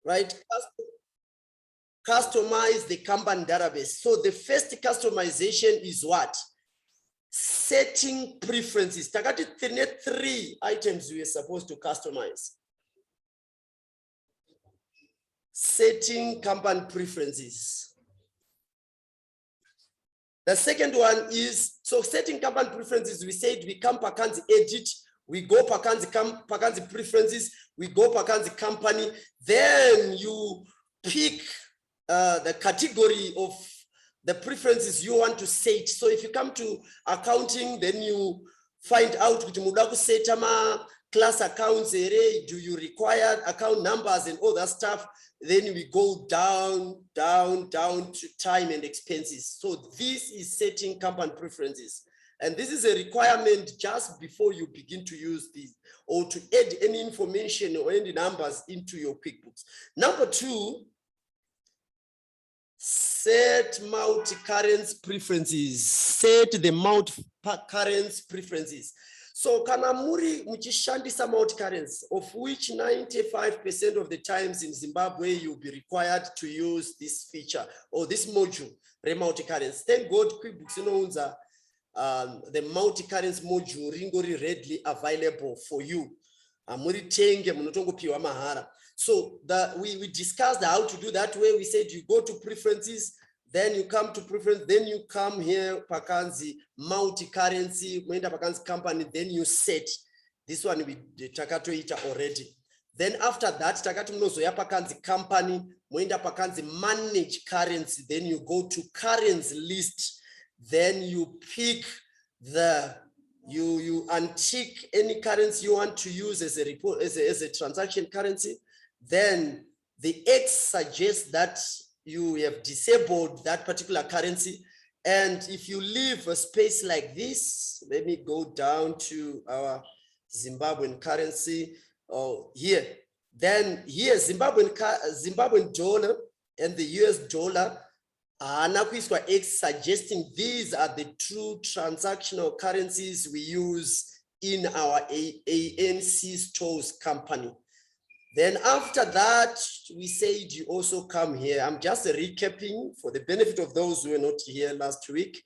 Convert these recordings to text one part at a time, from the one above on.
right? Customize the company database. So the first customization is what? Setting preferences. Takati three items we are supposed to customize. Setting company preferences. The second one is, so setting company preferences, we said we come pakanzi edit, we go pakanzi preferences, we go pakanzi company, then you pick the category of the preferences you want to set. So if you come to accounting, then you find out which mudaku setama class accounts, do you require account numbers and all that stuff. Then we go down to time and expenses. So this is setting company preferences. And this is a requirement just before you begin to use these or to add any information or any numbers into your QuickBooks. Number two, set multi-currency preferences. Set the multi-currency preferences. So kanamuri muchishandisa multi-currency, of which 95% of the times in Zimbabwe you'll be required to use this feature or this module, the multi-currency. Thank God QuickBooks knows the multi-currency module ringori readily available for you. So we discussed how to do that way. We said you go to preferences, then you come to preference, then you come here, pakanzi, multi-currency, mwenda pakanzi company, then you set. This one we takato ita already. Then after that, takato mnozo ya pakanzi company, mwenda pakanzi manage currency, then you go to currency list, then you pick you untick any currency you want to use as a report, as a transaction currency. Then the X suggests that you have disabled that particular currency. And if you leave a space like this, let me go down to our Zimbabwean currency here. Then here, Zimbabwean dollar and the US dollar, X suggesting these are the true transactional currencies we use in our ANC stores company. Then after that, we said you also come here. I'm just recapping for the benefit of those who were not here last week.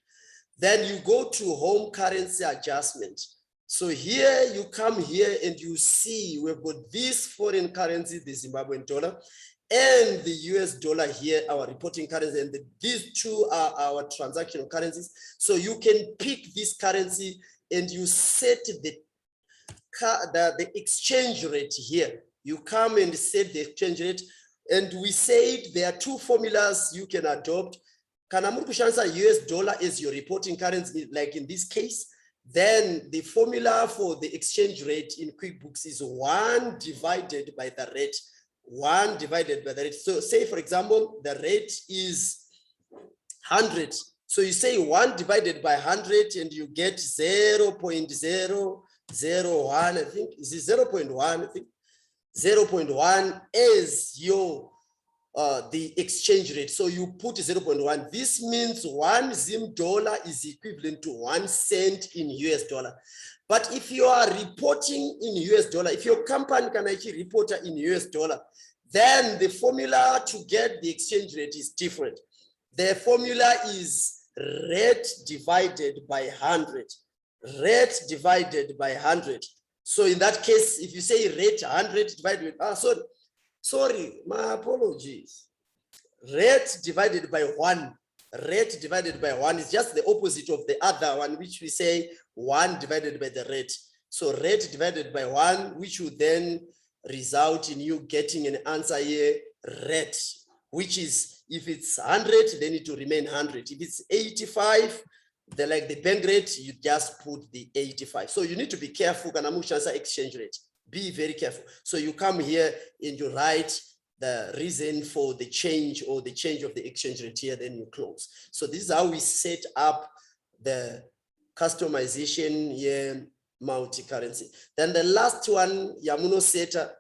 Then you go to home currency adjustment. So here you come here and you see we've got this foreign currency, the Zimbabwean dollar, and the US dollar here, our reporting currency, and these two are our transactional currencies. So you can pick this currency and you set the exchange rate here. You come and set the exchange rate, and we said there are two formulas you can adopt. Kanamuru kushansa US dollar is your reporting currency, like in this case. Then the formula for the exchange rate in QuickBooks is 1 divided by the rate. 1 divided by the rate. So say, for example, the rate is 100. So you say 1 divided by 100 and you get 0.001, I think. Is it 0.1? I think 0.1 is your the exchange rate. So you put 0.1. This means 1 Zim dollar is equivalent to 1 cent in US dollar. But if you are reporting in US dollar, if your company can actually report in US dollar, then the formula to get the exchange rate is different. The formula is rate divided by 100. Rate divided by 100. So in that case, if you say rate 100 divided by, sorry, my apologies. Rate divided by 1. Rate divided by 1 is just the opposite of the other one, which we say 1 divided by the rate. So rate divided by 1, which would then result in you getting an answer here, rate, which is, if it's 100, then it will remain 100. If it's 85, like the bank rate, you just put the 85. So you need to be careful, Kanamushansa exchange rate. Be very careful. So you come here and you write the reason for the change or the change of the exchange rate here, then you close. So this is how we set up the customization here, multi-currency. Then the last one, Yamuno Seta,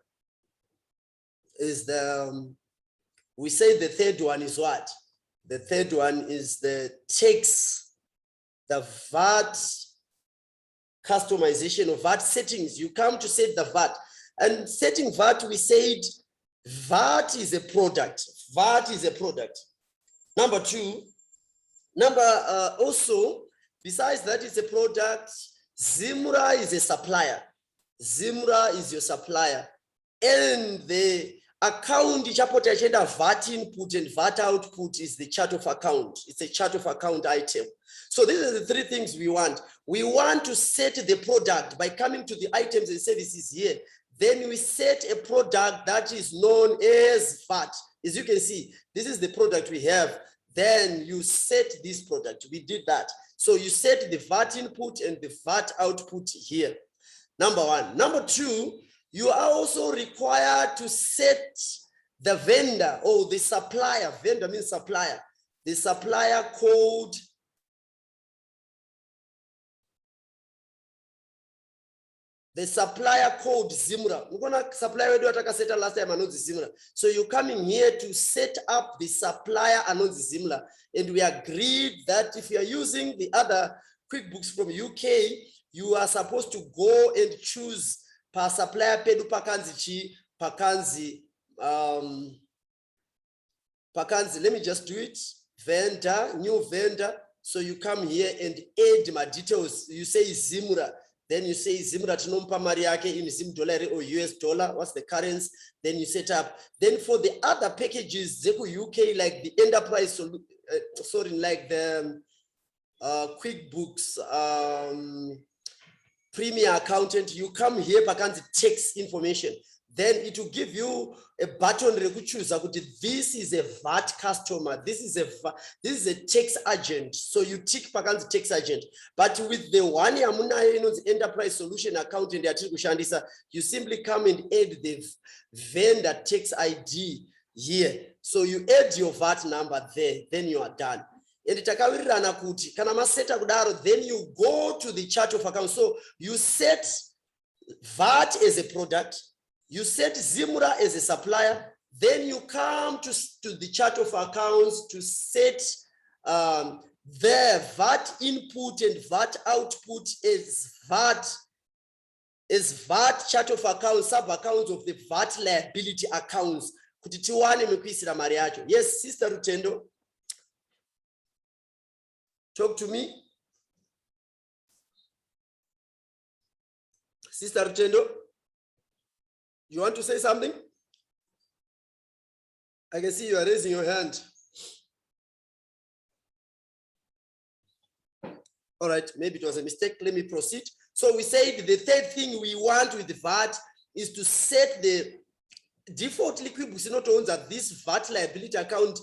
is the, we say the third one is what? The third one is the tax, the VAT customization of VAT settings. You come to set the VAT. And setting VAT, we said VAT is a product. VAT is a product. Number two, also, besides that it's a product, Zimra is a supplier. Zimra is your supplier. And the account chapota agenda VAT input and VAT output is the chart of account. It's a chart of account item. So these are the three things we want. We want to set the product by coming to the items and services here. Then we set a product that is known as VAT. As you can see, this is the product we have. Then you set this product. We did that. So you set the VAT input and the VAT output here. Number one. Number two, you are also required to set the vendor or the supplier. Vendor means supplier. The supplier code. The supplier code Zimra. We're gonna supplier set last time announce Zimra. So you're coming here to set up the supplier announce Zimra. And we agreed that if you are using the other QuickBooks from UK, you are supposed to go and choose per supplier pedu pakanzi pakanzi pakanzi. Let me just do it. Vendor, new vendor. So you come here and add my details. You say Zimra. Then you say Zimra tinompa mari yake in Zim dollar or US dollar. What's the currency? Then you set up. Then for the other packages, Zeku UK, like the enterprise, like the QuickBooks Premier Accountant, you come here, pakanzi text information. Then it will give you a button. This is a VAT customer. This is a tax agent. So you tick pakanzi tax agent. But with the one enterprise solution accountant, you simply come and add the vendor tax ID here. So you add your VAT number there. Then you are done. And then you go to the chart of accounts. So you set VAT as a product. You set Zimra as a supplier, then you come to the chart of accounts to set the VAT input and VAT output as VAT chart of accounts, sub accounts of the VAT liability accounts. Yes, Sister Rutendo. Talk to me. Sister Rutendo. You want to say something? I can see you are raising your hand. All right, maybe it was a mistake. Let me proceed. So we said the third thing we want with the VAT is to set the default QuickBooks not owns that this VAT liability account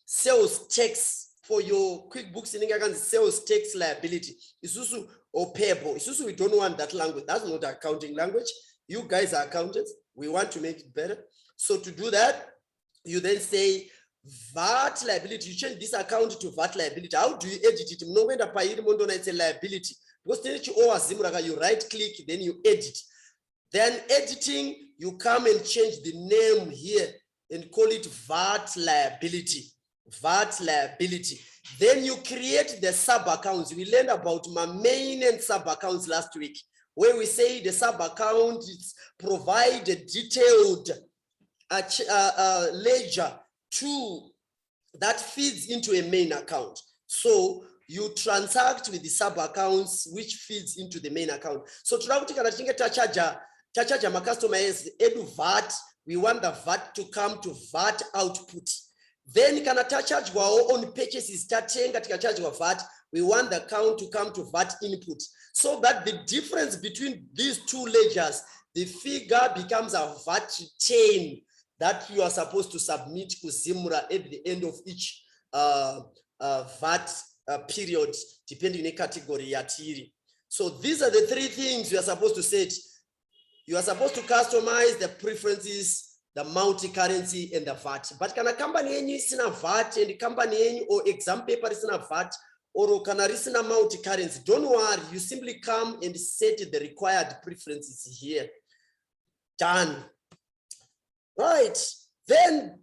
sales tax for your QuickBooks in sales tax liability. Isusu or payable. Isusu, we don't want that language. That's not accounting language. You guys are accountants. We want to make it better. So to do that, you then say VAT liability. You change this account to VAT liability. How do you edit it? It's a liability. Because you right click, then you edit. Then editing, you come and change the name here and call it VAT liability. VAT liability. Then you create the sub accounts. We learned about my main and sub accounts last week, where we say the sub account is provide a detailed ledger to that feeds into a main account. So you transact with the sub accounts which feeds into the main account. So my customer is edu VAT. We want the VAT to come to VAT output. Then can charge our own purchases charge VAT. We want the account to come to VAT input, so that the difference between these two ledgers, the figure becomes a VAT chain that you are supposed to submit to Zimra at the end of each VAT period, depending on the category yatiri. So these are the three things you are supposed to set. You are supposed to customize the preferences, the multi-currency, and the VAT. But can a company is in a VAT and the company or exam paper is in a VAT or can a multi-currency? Don't worry, you simply come and set the required preferences here. Done. Right. Then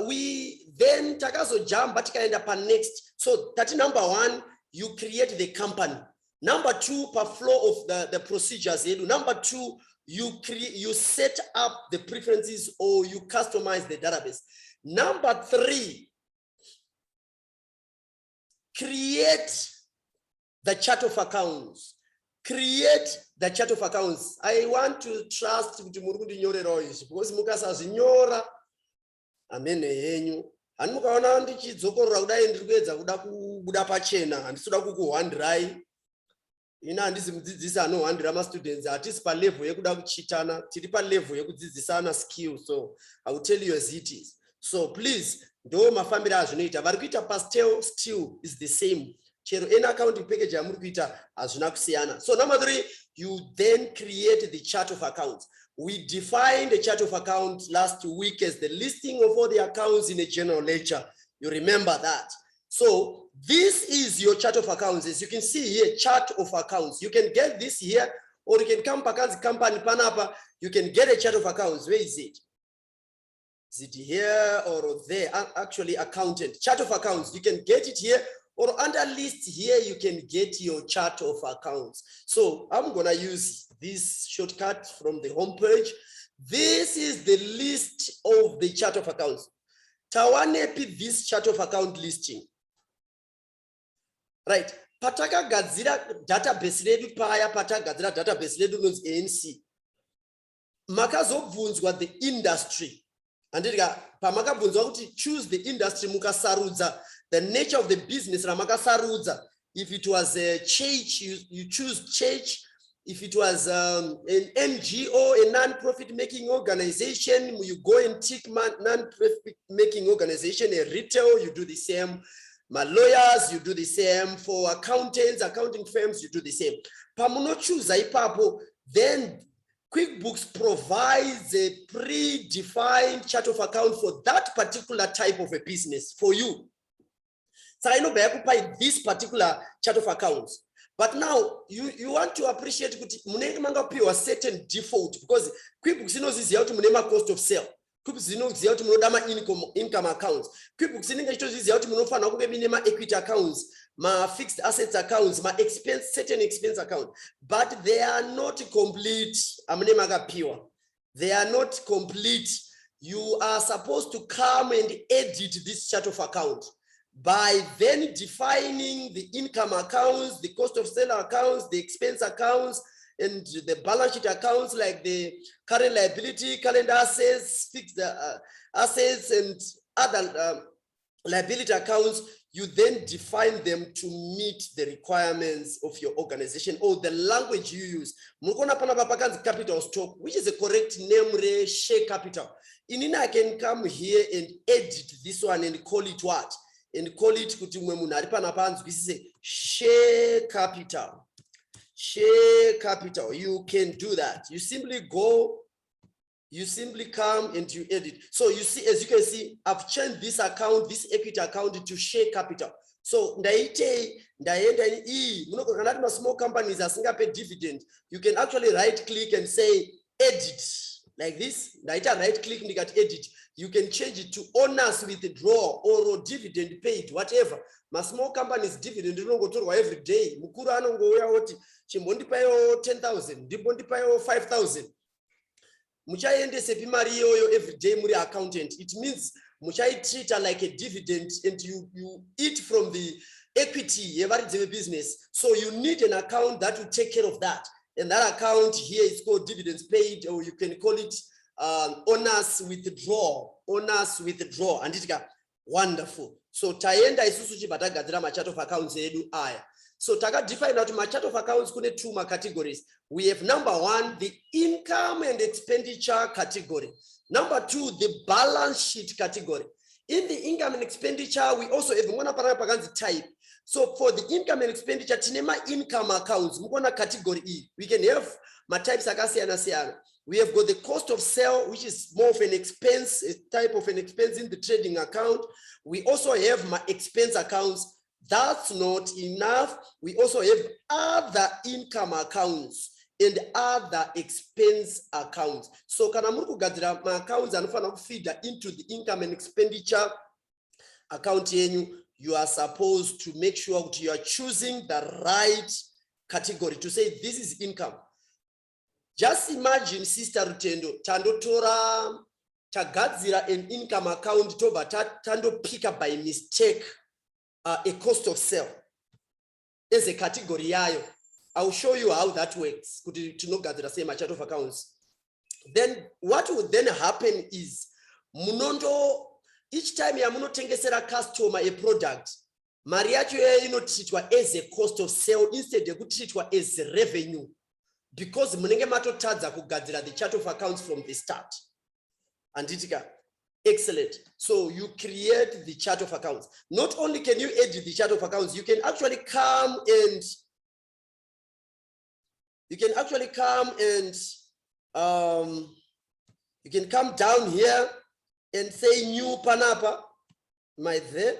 we takazo jump but can end up next. So that number one, you create the company. Number two, per flow of the procedures. Number two, you set up the preferences or you customize the database. Number 3, create the chart of accounts. Create the chart of accounts. I want to trust kuti muri kundinyorerawo izvi because mukasazinyora amene henyu ani mukaona ndichidzokorora kudai ndiri kuedza kuda pachena handisida kukuhwandirai ina handisi mudzidzisi anohwandira mastudents hatisi palevel yekuda kuchitana tiri palevel yekudzidzisana skill. So I will tell you as it is. So please ndo mafambiro azvinoita vari kuita pastel still is the same. Chero any accounting package yamuri kuita hazvina kusiyana. So number 3, you then create the chart of accounts. We defined the chart of accounts last week as the listing of all the accounts in a general ledger. You remember that. So this is your chart of accounts. As you can see here, chart of accounts. You can get this here, or you can come Pakan's company panapa. You can get a chart of accounts. Where is it? Is it here or there? Actually, accountant. Chart of accounts. You can get it here, or under list here, you can get your chart of accounts. So I'm going to use this shortcut from the home page. This is the list of the chart of accounts. Tawanepi this chart of account listing. Right. Pataka gadzira database redu paya patagadzira database redu nonzi ANC. Makazobvunzwa the industry. Andika pamakabvunzwa kuti choose the industry mukasarudza the nature of the business ramakasarudza. If it was a church, you choose church. If it was an NGO, a non-profit making organization, you go and tick non-profit making organization. A retail, you do the same. My lawyers, you do the same. For accountants, accounting firms, you do the same. Pamuno choose ipapo, then QuickBooks provides a predefined chart of account for that particular type of a business for you. So I know by this particular chart of accounts. But now you want to appreciate a certain default because QuickBooks knows how to manage cost of sale. QuickBooks knows how to manage income accounts. QuickBooks knows how to manage equity accounts, my fixed assets accounts, my certain expense account. But they are not complete. They are not complete. You are supposed to come and edit this chart of account by then defining the income accounts, the cost of sale accounts, the expense accounts, and the balance sheet accounts like the current liability, current assets, fixed assets, and other liability accounts. You then define them to meet the requirements of your organization or the language you use. Capital stock, which is the correct name, share capital. I can come here and edit this one and call it what? And call it share capital. Share capital. You can do that. You simply go, you simply come and you edit. So you see, as you can see, I've changed this account, this equity account to share capital. So small companies are pay dividend. You can actually right click and say edit like this. Right click and edit. You can change it to owners withdraw or dividend paid, whatever. My small companies dividend every day. Mukuru anongo oti chimbondi payo 10,000, dibondi payo 5,000. Muchaende sepimari yoyo every day muri accountant. It means muchai treat her like a dividend and you eat from the equity every business. So you need an account that will take care of that. And that account here is called dividends paid, or you can call it owners withdraw, and it's wonderful. So taenda isusu chibatagadzira machart of accounts edu aya. So taka define out my chart of accounts kune two categories. We have number 1, the income and expenditure category. Number 2, the balance sheet category. In the income and expenditure, we also have one type. So for the income and expenditure, tinema income accounts, mukona category E. We can have my types akasiana. We have got the cost of sale, which is more of an expense, a type of an expense in the trading account. We also have my expense accounts. That's not enough. We also have other income accounts and other expense accounts. So kana muri kugadzira ma accounts anofana kufeed into the income and expenditure account yenyu, you are supposed to make sure that you are choosing the right category to say this is income. Just imagine, Sister Rutendo, tandotora tagadzira an income account toba tando pick up by mistake a cost of sale as a category yayo. I'll show you how that works. Tinogadzira same chart of accounts. Then what would then happen is munondo each time yamunotengesera customer a product, mari yacho inotreatwa as a cost of sale instead yekutreatwa as revenue, because munenge matotadza kugadzira the chart of accounts from the start. Anditika, excellent. So you create the chart of accounts. Not only can you edit the chart of accounts, you can actually come and you can come down here and say new panapa. There.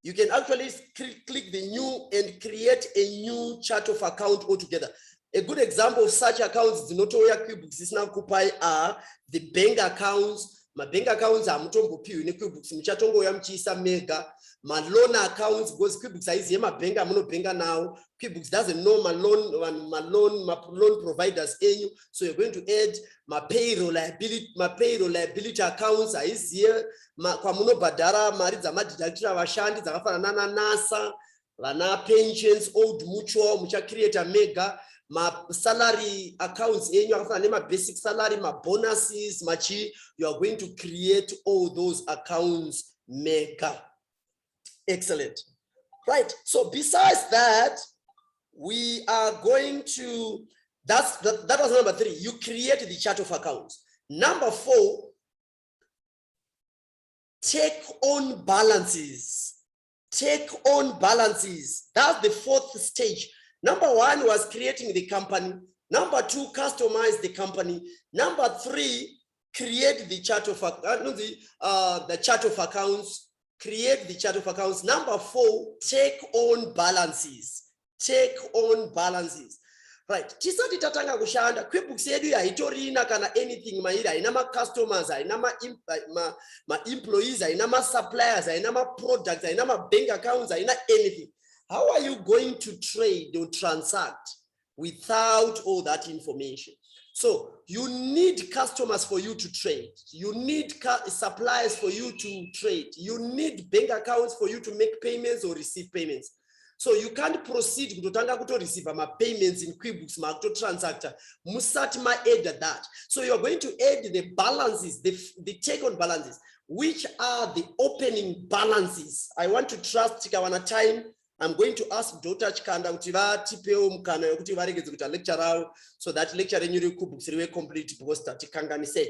You can actually click the new and create a new chart of account altogether. A good example of such accounts QuickBooks is now are the bank accounts. My bank accounts are mutombopiwi neQuickBooks muchatongoya muchiisa mega. My loan accounts, because QuickBooks is my bank amunobenga now. QuickBooks doesn't know my loan providers any. So you're going to add my payroll liability accounts is here. Kwa munobhadhara mari dzamadhidhakitira vashandi dzakafanana naNASA, vana pensions, old mutual, mucha create a mega. My salary accounts, my basic salary, my bonuses, you are going to create all those accounts mega. Excellent. Right. So besides that, we are going to, that was number 3. You create the chart of accounts. Number 4, take on balances. Take on balances. That's the 4th stage. Number 1 was creating the company. Number 2, customize the company. Number 3, create the chart of the chart of accounts. Create the chart of accounts. Number 4, take on balances. Take on balances. Right. Tisati tatanga kushanda QuickBooks yedu haitorina kana anything maira, haina ma customers, haina ma employees, haina ma suppliers, haina ma products, haina ma bank accounts, haina anything. How are you going to trade or transact without all that information? So you need customers for you to trade. You need suppliers for you to trade. You need bank accounts for you to make payments or receive payments. So you can't proceed to receive my payments in QuickBooks, to transactor. Musati ma add that. So you're going to add the balances, the take on balances, which are the opening balances. I want to trust Kawana time. I'm going to ask Dr. Chikanda lecture so that lecture in QuickBooks will complete poster Tikangani said.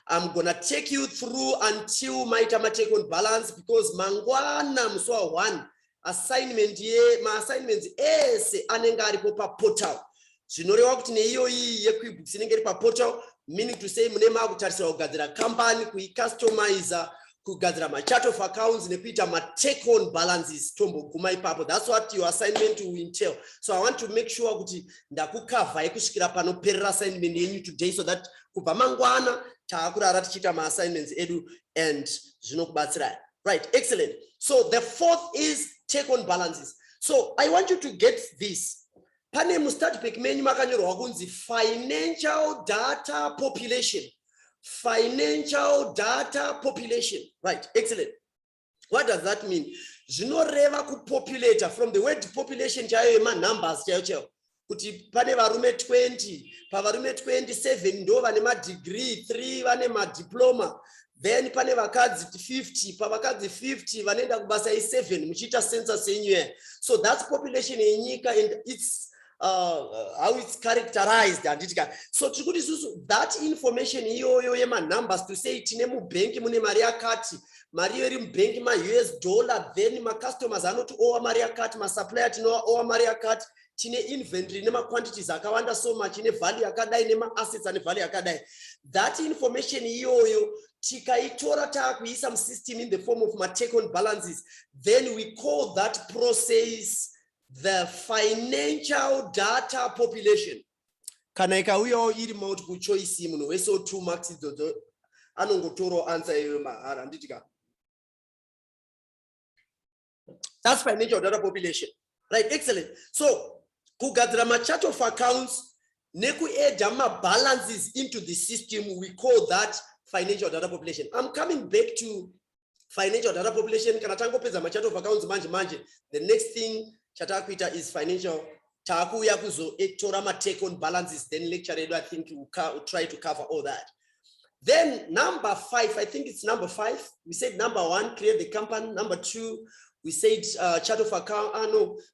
I'm gonna take you through until my take on balance, because mangwana mswa 1 assignment my assignments ese anenga ari pa portal. Zvinorewa kuti neiyo iyi yeQuickBooks inenge iri pa portal, meaning to say mune makutarisira kugadzira company, kuicustomizer, kugadzira ma chart of accounts nekuita ma take on balances tombo guma ipapo. That's what your assignment will entail. So I want to make sure kuti ndakukava yekusvikira panoperera assignment yenyu today, so that kubva mangwana taakurara tichita ma assignments edu and zvinokubatsirai. Right, excellent. So the 4th is take on balances. So I want you to get this. Pane mustart pack menu makanyorwa kunzi financial data population. Financial data population. Right, excellent. What does that mean? Zvinoreva kupopulate, from the word population chayo ema numbers chayo. Kuti pane varume 20, pavarume 27 ndo vane ma degree, 3 vane ma diploma, then pane vakadzi 50, pavakadzi 50 vanoenda kubasa i7 muchiita census yenyu. So that's population yenyika, and it's how it's characterized. So that information iyoyo yema numbers to say tine mu bank mune mari yakati, mari iri mu bank ma US dollar, then ma customers anoti owa mari yakati, ma supplier tinowa owa mari yakati, tine inventory nema quantities akawanda so much, ine value yakadai nema assets ane value yakadai. That information iyoyo tikaitora takuisa mu system in the form of ma take on balances, then we call that process the financial data population. Kana ikauyawo iri mauti kuchoisi muno weso 2 marks idzodzo anongotoro answer iyo mahara nditika. That's financial data population. Right, excellent. So kugadzira ma chart of accounts Neku ma balances into the system, we call that financial data population. I'm coming back to financial data population. Kana tangopedza machart of accounts manje. The next thing chatakuita is financial. Takuya kuzo ektorama take on balances. Then lecture I think we'll try to cover all that. Then number 5, I think it's number 5. We said number 1, create the company. Number 2, we said chart of account.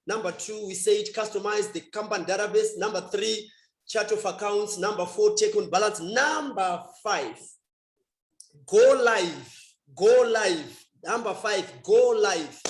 Number 2, we said customize the company database. Number 3, chart of accounts. Number 4, take on balance. Number 5, go live. Go live. Number 5, go live.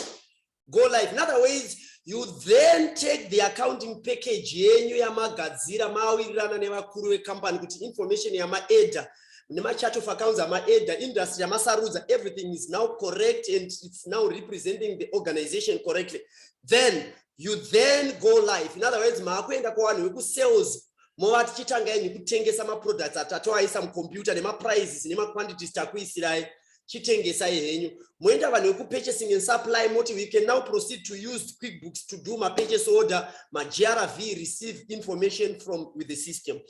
Go live. In other ways, you then take the accounting package yenyu yamagadzira mawirirana nevakuru vecompany kuti information yamaeda nemachart of accounts amaeda industry yamasarudza, everything is now correct and it's now representing the organization correctly. Then you then go live. In other words, maakuenda kuvanhu vekusales movati chitanga yenyu kutengesa maproducts atatoaisa mucomputer nemaprices nemaquantities takuisirai chitengesai henyu. Moenda vanhu vekupurchasing and supply moti we can now proceed to use QuickBooks to do my purchase order, my GRV, receive information from with the system.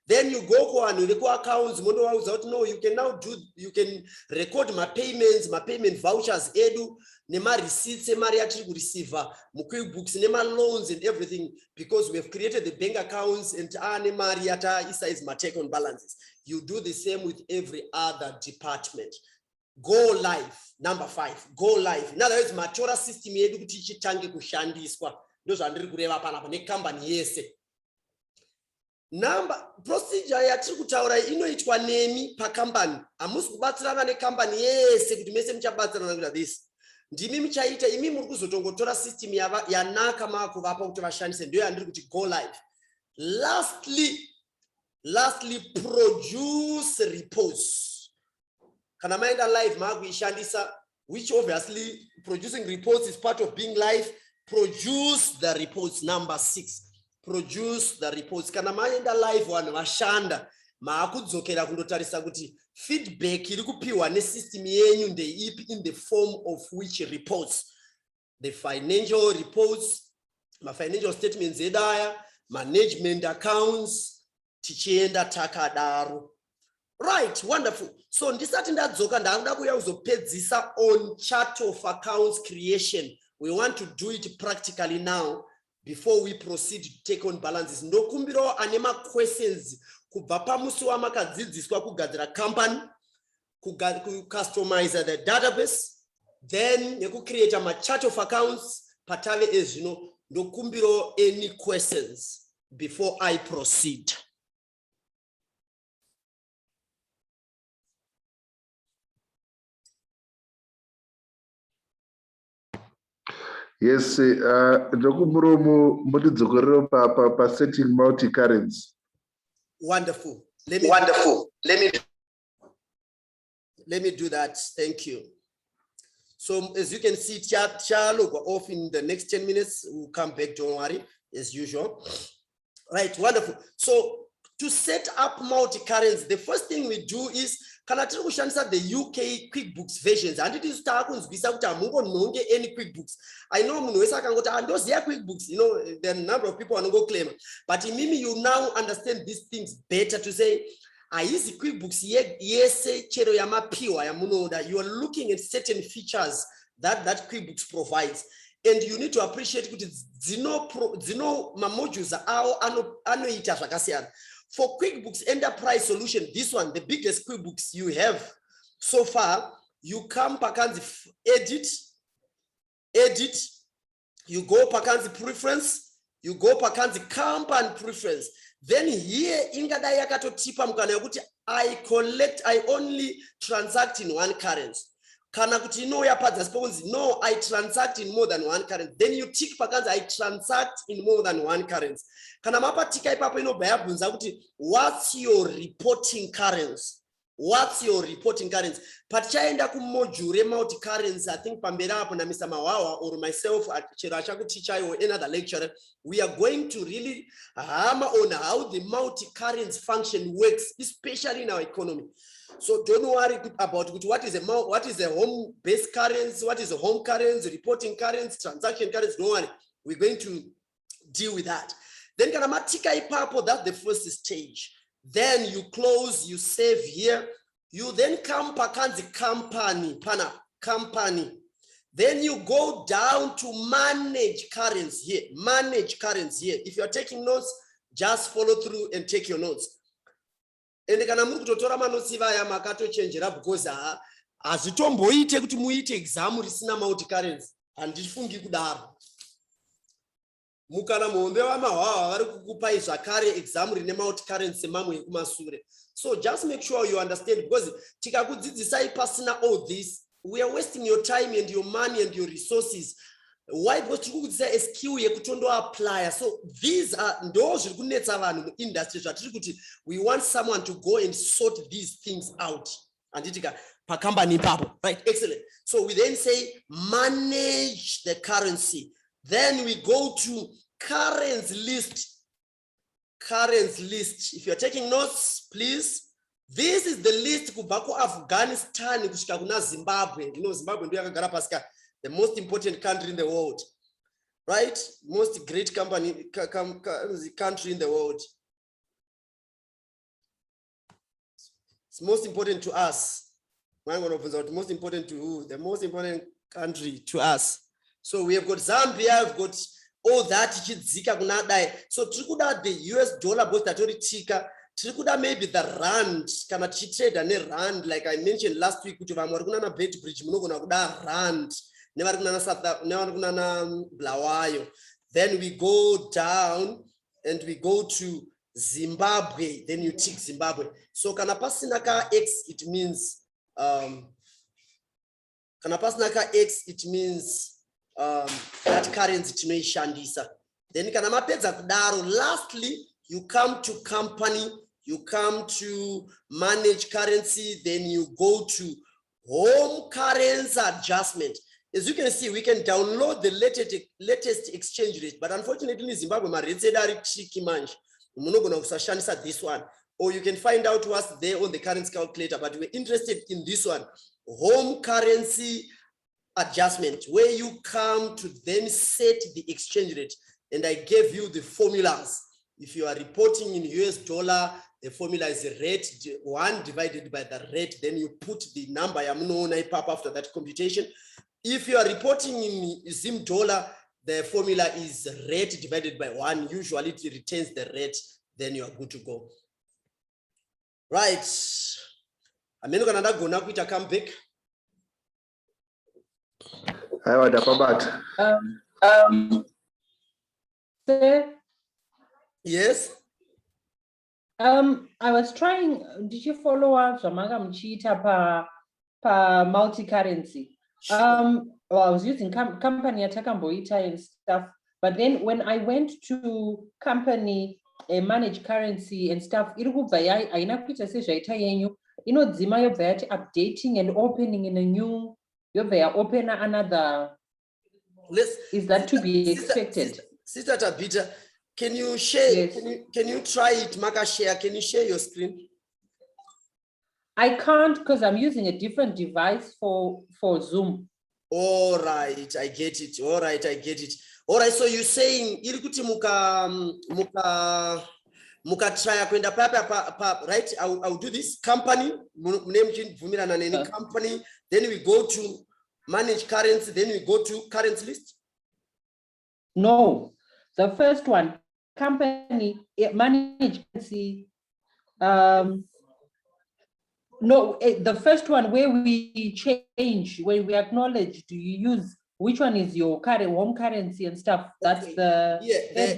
Then you go kuvanhu vekuaccounts mondovauza kuti no, you can now do, you can record my payments, my payment vouchers edu nema receipts emari yatiri kureceiva muQuickBooks nema loans and everything, because we have created the bank accounts and ane mari yataisa is my take on balances. You do the same with every other department. Go live. Number 5, go live. In other words, matora system yedu kuti ichitange kushandiswa. Ndozvo andiri kureva panapa necompany yese. Number procedure yatiri kutaura inoitwa nemi pacompany. Hamusi kubatsirana necompany yese kuti mese muchabatsirana kuita this. Ndimi muchaita, imi muri kuzotongotora system yanaka makuvapa kuti vashandise, ndoyo andiri kuti go live. Lastly, produce reports. Kana maenda live makuishandisa, which obviously producing reports is part of being live. Produce the reports. Number 6, produce the reports. Kana maenda live vanhu vashanda maakudzokera kundotarisa kuti feedback iri kupiwa nesystem yenyu ndeipi in the form of which reports. The financial reports, my financial statements edaya, management accounts, tichienda takadaro. Right, wonderful. So ndisati ndadzoka ndakuda kuya kuzopedzisa on chart of accounts creation. We want to do it practically now before we proceed to take on balances. Ndokumbiro anema questions kubva pamusi wamakadzidziswa kugadzira company, customize the database, then create a chart of accounts patave ezvino. Ndokumbiro any questions before I proceed. Yes, setting multi-currency. Wonderful. Let me do that. Thank you. So as you can see, Charlo go off in the next 10 minutes. We'll come back, don't worry, as usual. Right, wonderful. So to set up multi-currency, the first thing we do is kana tiri kushandisa the UK QuickBooks versions. Handiti takunzwisa kuti hamungonhonge any QuickBooks. I know munhu wese akangoti andoziya QuickBooks, you know, there are a number of people wanongo claim. But in Mimi, you now understand these things better to say, haizi QuickBooks yese chero yamapiwa yamunoda. You are looking at certain features that QuickBooks provides. And you need to appreciate kuti dzino mamodules awo anoita zvakasiyana. For QuickBooks Enterprise Solution, this one, the biggest QuickBooks you have so far, you come pakanzi edit, you go pakanzi preference, you go pakanzi company preference. Then here, ingadai yakatotipa mukana yokuti I only transact in one currency. Kana kuti no yapadza sponsor, no, I transact in more than one currency. Then you tick pakanzi I transact in more than one currency. Kana mapatika ipapo inobaya bunza kuti what's your reporting currency? What's your reporting currency? Pachaenda kumodule multi currency, I think pambera apo na Mr. Mawawa or myself at Chiracha teacher or another lecturer, we are going to really hammer on how the multi currency function works, especially in our economy. So don't worry about what is a home based currency, what is a home currency, reporting currency, transaction currency. Don't worry, we're going to deal with that. Then kana matika ipapo, that's the first stage. Then you close, you save here. You then come pakanzi company, pana company. Then you go down to manage currency here. Manage currency here. If you are taking notes, just follow through and take your notes. And kana muri kutotora manotsi vaya makatochenjera because hazvitomboite kuti muite exam risina multi currency. Handifungi kudaro. Mukana muombe vamahwahwa vari kukupai zvakare exam rine multi currency mamwe ekumasure. So just make sure you understand, because tikakudzidzisai pasina all this, we are wasting your time and your money and your resources. Why? Because tikukudzidzisai skill yekutondo apply. So these are ndo zviri kunetsa vanhu muindustry zvatiri kuti we want someone to go and sort these things out. Anditika pa company papo. Right, excellent. So we then say manage the currency. Then we go to currency list. Currency list. If you're taking notes, please. This is the list kubva kuAfghanistan kusvika kuna Zimbabwe. You know, Zimbabwe ndio yakagara pasika, the most important country in the world. Right? Most great country in the world. It's most important to us. Most important to who? The most important country to us. So we have got Zambia, we've got all that. So trikuda the US dollar both tika, trikuda maybe the rand, kana trade and rand, like I mentioned last week, kuti vamwe kuna na bet bridge munogona kuda rand, never kuna na blawayo. Then we go down and we go to Zimbabwe, then you tick Zimbabwe. So kana pasinaka X, it means kana pasinaka X, it means that currency tinoishandisa. Then kana mapedza kudaro, lastly you come to company, you come to manage currency, then you go to home currency adjustment. As you can see, we can download the latest exchange rate, but unfortunately in Zimbabwe my rates are tricky manch. Munogona kusashandisa this one, or you can find out what's there on the currency calculator, but we're interested in this one, home currency adjustment, where you come to then set the exchange rate. And I gave you the formulas. If you are reporting in US dollar, the formula is the rate 1 divided by the rate, then you put the number after that computation. If you are reporting in Zim dollar, the formula is rate divided by 1. Usually it retains the rate, then you are good to go. Right. Ameno kanada gona kuita comeback. Sir? Yes. I was trying. Did you follow up Zamanga Mchita pa multi-currency? Well, I was using company Atakamboita and stuff, but then when I went to company manage currency and stuff, you know, Zima you're updating and opening in a new. You're open another. Is that to be expected? Sister Tabita, can you share? Yes. Can you try it? Maka share. Can you share your screen? I can't because I'm using a different device for Zoom. All right, I get it. All right, I get it. All right, so you're saying irikuti muka try kwenda papa, right? I'll do this company name company. Then we go to manage currency. Then we go to currency list. No, the first one, company manage currency. No, the first one where we change, where we acknowledge, do you use, which one is your home currency and stuff? That's the,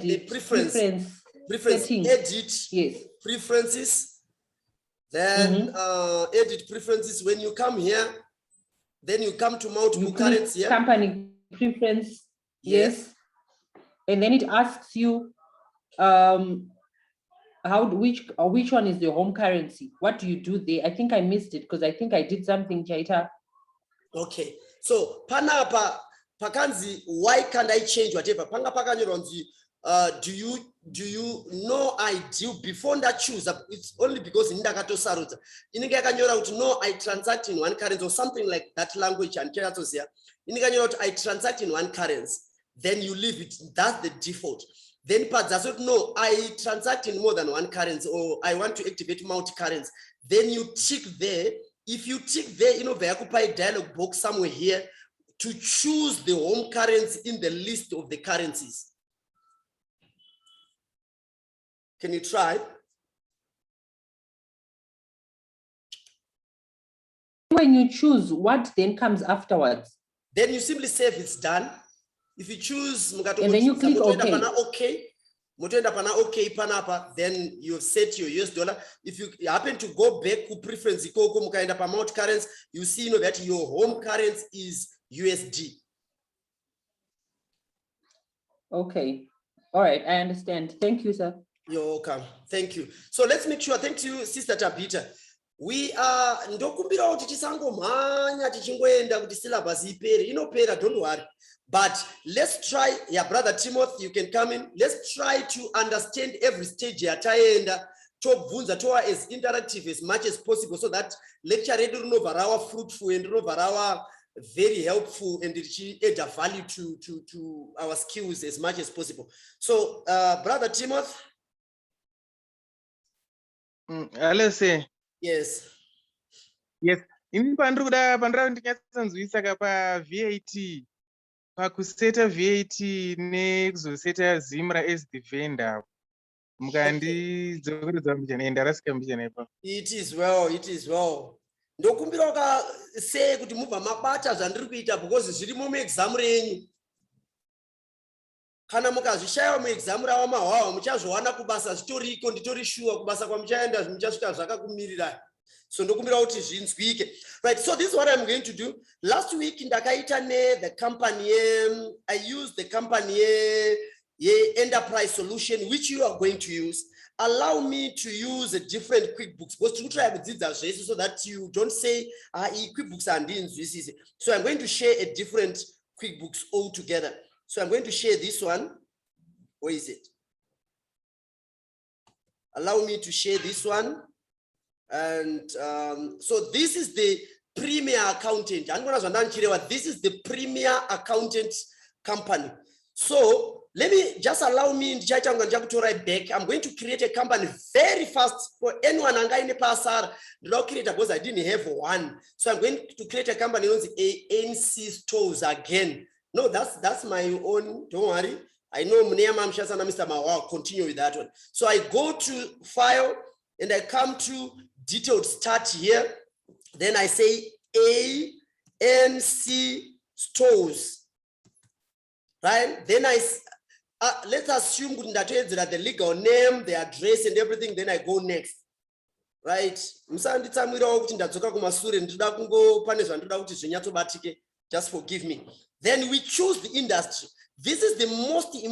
the preference settings. Edit, yes. Preferences, then edit preferences. When you come here, then you come to multiple currency. Yeah? Company preference, yes. And then it asks you, which one is your home currency? What do you do there? I think I missed it because I think I did something, Jaita. Okay, so panapa pakanzi, why can't I change whatever? Panga pakanyoronzi, do you know I do before that choose? It's only because in Dakato Saruta. No, I transact in one currency or something like that language and I transact in one currency. Then you leave it. That's the default. then padzaso no, I transact in more than one currency, or I want to activate multi-currency. Then you tick there. If you tick there, a dialog box somewhere here to choose the home currency in the list of the currencies. Can you try? When you choose, what then comes afterwards? Then you simply save it's done. If you choose, And then you click OK. Okay. Okay, panapa, then you set your US dollar. If you happen to go back to preference, currency, you see that your home currency is USD. Okay. All right. I understand. Thank you, sir. You're welcome. Thank you. So let's make sure. Thank you, Sister Tabita. We are ndokumbira kuti tisangomhanya tichingoenda kuti syllabus ipere inopera, don't worry. But let's try, yeah, Brother Timothy, you can come in. Let's try to understand every stage yataenda tobvunza toa as interactive as much as possible, so that lecture redu rinovharawa fruitful and rinovharawa very helpful and it add value to our skills as much as possible. So Brother Timothy. Hello, say. Yes. Yes. In Pandruda, Pandra VAT. Pakuseta VAT next seta Zimra as the vendor. Mugandi It is well, it is well. Ndokumbira say kuti mubva mabata zvandiri kuita because zviri mu exam renyu. Kana mukazvishaya mu exam rawa mahwawa muchazvowana kubasa zvitoriko nditori sure kubasa kwamuchaenda muchasvika zvakakumirira. So ndokumbira kuti zvinzwike. Right, so this is what I'm going to do. Last week ndakaita the company, I used the company enterprise solution which you are going to use. Allow me to use a different QuickBooks because to try so that you don't say QuickBooks and this. So I'm going to share a different QuickBooks altogether. So I'm going to share this one. Where is it? Allow me to share this one. And so this is the premier accountant. This is the premier accountant company. So let me just allow me to write back. I'm going to create a company very fast for anyone in the pasar. Because I didn't have one. So I'm going to create a company on the ANC stores again. No, that's my own. Don't worry. I know Mr. Mawa, continue with that one. So I go to file and I come to detailed start here. Then I say ANC stores. Right? Then let's assume that the legal name, the address and everything, then I go next. Right? Just forgive me. Then we choose the industry. This is the most important.